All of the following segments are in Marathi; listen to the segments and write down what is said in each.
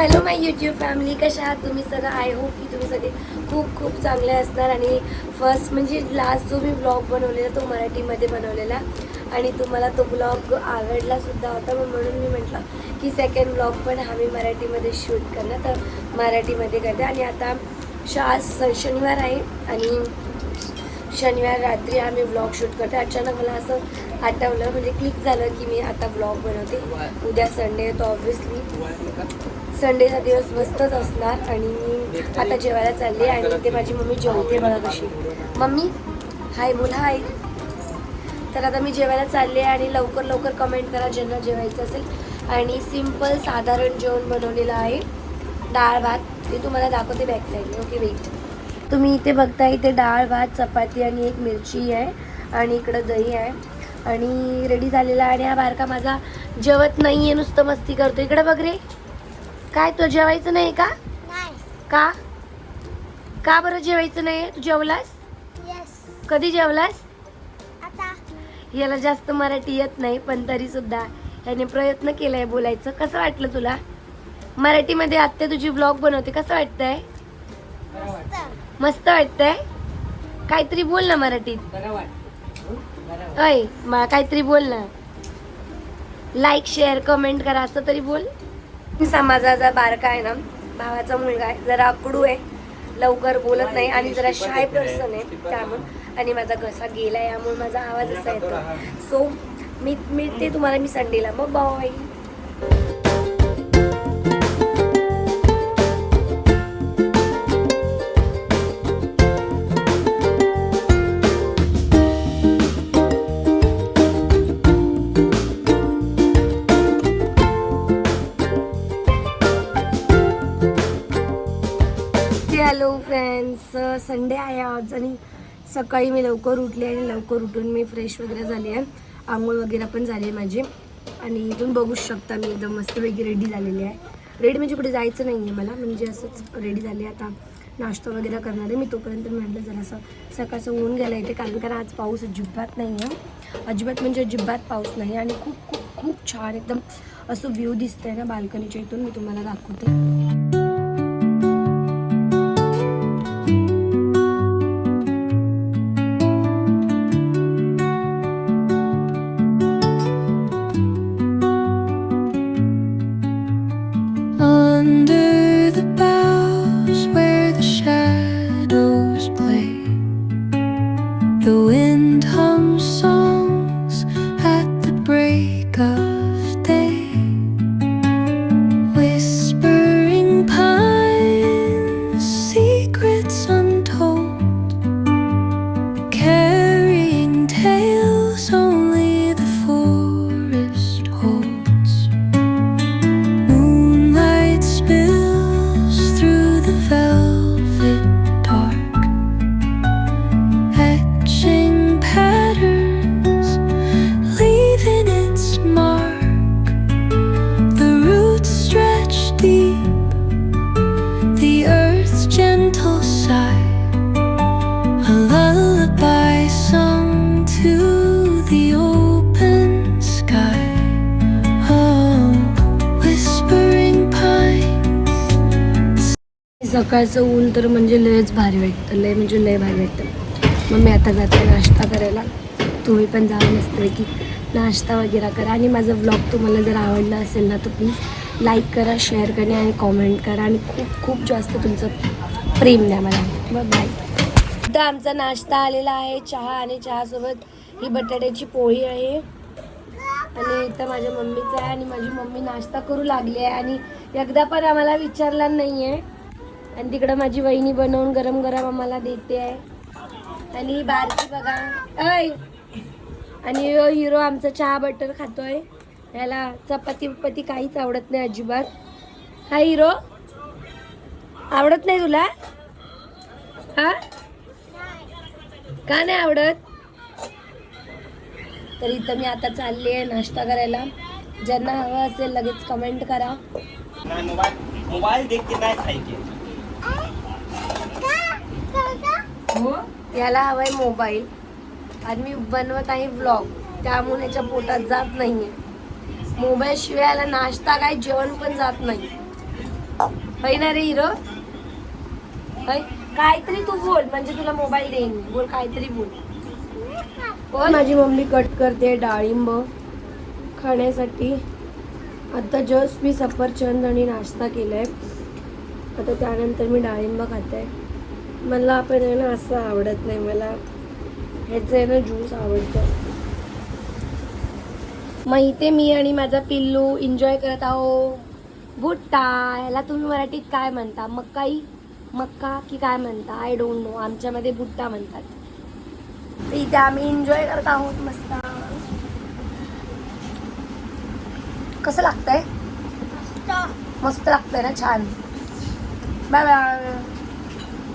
हॅलो माय यूट्यूब फॅमिली, कशा आहात तुम्ही सगळं. आय होप की तुम्ही सगळे खूप खूप चांगले असणार. आणि फर्स्ट म्हणजे लास्ट जो मी ब्लॉग बनवलेला तो मराठीमध्ये बनवलेला आणि तुम्हाला तो ब्लॉग आवडलासुद्धा होता. म्हणून मी म्हटलं की सेकंड ब्लॉग पण आम्ही मराठीमध्ये शूट करणार, तर मराठीमध्ये करते. आणि आता शनिवार आहे आणि शनिवार रात्री आम्ही व्लॉग शूट करतो. अचानक मला असं आठवलं, म्हणजे क्लिक झालं की मी आता व्लॉग बनवते. उद्या संडे आहे, तो ऑब्व्हियसली संडेचा दिवस मस्तच असणार. आणि मी आता जेवायला चालली आणि ते माझी मम्मी जेवते बघा कशी. मम्मी हाय बोला हाय. तर आता मी जेवायला चालले आणि लवकर लवकर कमेंट करा ज्यांना जेवायचं असेल. आणि सिम्पल साधारण जेवण बनवलेलं आहे, डाळ भात. ते तुम्हाला दाखवते बॅक साईडने. Okay wait. तुम्ही इथे बघता, इथे डाळ भात चपाती आणि एक मिरची आहे आणि इकडं दही आहे आणि रेडी झालेला आहे. आणि हा बारका माझा जेवत नाही आहे, नुसतं मस्ती करतो. इकडं बघ रे. काय तो जेवायचं नाही का? का का बरं जेवायचं नाही? तू जेवलास? कधी जेवलास? याला जास्त मराठी येत नाही, पण तरी सुद्धा याने प्रयत्न केलाय बोलायचं. कसं वाटलं तुला मराठीमध्ये? आत्या तुझी ब्लॉग बनवते, कसं वाटतंय? मस्त वाटतंय. काहीतरी बोल ना मराठीत. अय मला काहीतरी बोल ना. लाईक शेअर कमेंट करा असं तरी बोल. माझा जरा बारका आहे ना, भावाचा मुलगा आहे, जरा आकडू आहे, लवकर बोलत नाही आणि जरा शाय पर्सन आहे त्यामुळे. आणि माझा घसा गेला यामुळे माझा आवाज असा येतो. सो मी ते तुम्हाला मी संडेला मग बाय. हॅलो फ्रेंड्स, संडे आहे आज आणि सकाळी मी लवकर उठले आणि लवकर उठून मी फ्रेश वगैरे झाली आहे. आंघोळ वगैरे पण झाली आहे माझी. आणि इथून बघूच शकता मी एकदम मस्तपैकी रेडी झालेली आहे. रेडी म्हणजे कुठे जायचं नाही आहे मला, म्हणजे असंच रेडी झाली. आता नाश्ता वगैरे करणार आहे मी. तोपर्यंत म्हटलं जरासं सकाळचं ऊन गेलं इथे, कारण आज पाऊस अजिबात नाही आहे. अजिबात म्हणजे अजिबात पाऊस नाही. आणि खूप खूप खूप छान एकदम असं व्ह्यू दिसतंय ना बाल्कनीच्या इथून. मी तुम्हाला दाखवते. सकाळचं ऊन तर म्हणजे लयच भारी वाटतं, लय म्हणजे लय भारी वाटतं. मग मी आता जाते नाश्ता करायला. तुम्ही पण जा मस्तपैकी नाश्ता वगैरे करा. आणि माझा व्लॉग तुम्हाला जर आवडला असेल ना तर प्लीज लाईक करा, शेअर करा आणि कॉमेंट करा. आणि खूप खूप जास्त तुमचं प्रेम द्या मला. मग बाय. इथं आमचा नाश्ता आलेला आहे, चहा. आणि चहासोबत ही बटाट्याची पोळी आहे. आणि इथं माझ्या मम्मीचं आहे आणि माझी मम्मी नाश्ता करू लागली आहे आणि एकदा पण आम्हाला विचारला नाही आहे. आणि तिकडं माझी वहिनी बनवून गरम गरम आम्हाला देते आहे. आणि ही बारकी बघा ऐ. आणि हिरो आमचा चहा बटर खातोय. याला चपाती उपती काहीच आवडत नाही अजिबात. हा हिरो आवडत नाही तुला? हा का नाही आवडत? तर इथं मी आता चालली आहे नाश्ता करायला. ज्यांना हवं असेल लगेच कमेंट करा. मोबाईल देखते नाही खायचे. याला हवाय मोबाईल आणि मी बनवत आहे व्लॉग, त्यामुळे याच्या पोटात जात नाहीये मोबाईल शिवाय. याला नाश्ता काय जेवण पण जात नाही. होय ना रे हिरो? होय काहीतरी तू बोल म्हणजे तुला मोबाईल देईन. बोल काहीतरी बोल. बोल. माझी मम्मी कट करते डाळिंब खाण्यासाठी. आता जस्ट मी सफरचंद आणि नाश्ता केलाय. आता त्यानंतर मी डाळिंब खाते. मला पण आहे ना असं आवडत नाही. मला ह्याचं आहे ना ज्यूस आवडतं. मग इथे मी आणि माझा पिल्लू एन्जॉय करत आहो भुट्टा. ह्याला तुम्ही मराठीत काय म्हणता? मकाई, मक्का की काय म्हणता? I don't know. आमच्यामध्ये भुट्टा म्हणतात. तर इथे आम्ही एन्जॉय करत आहोत मस्त. कसं लागतंय? मस्त लागतंय ना. छान. Bye bye.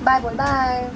बाय बोल. बाय.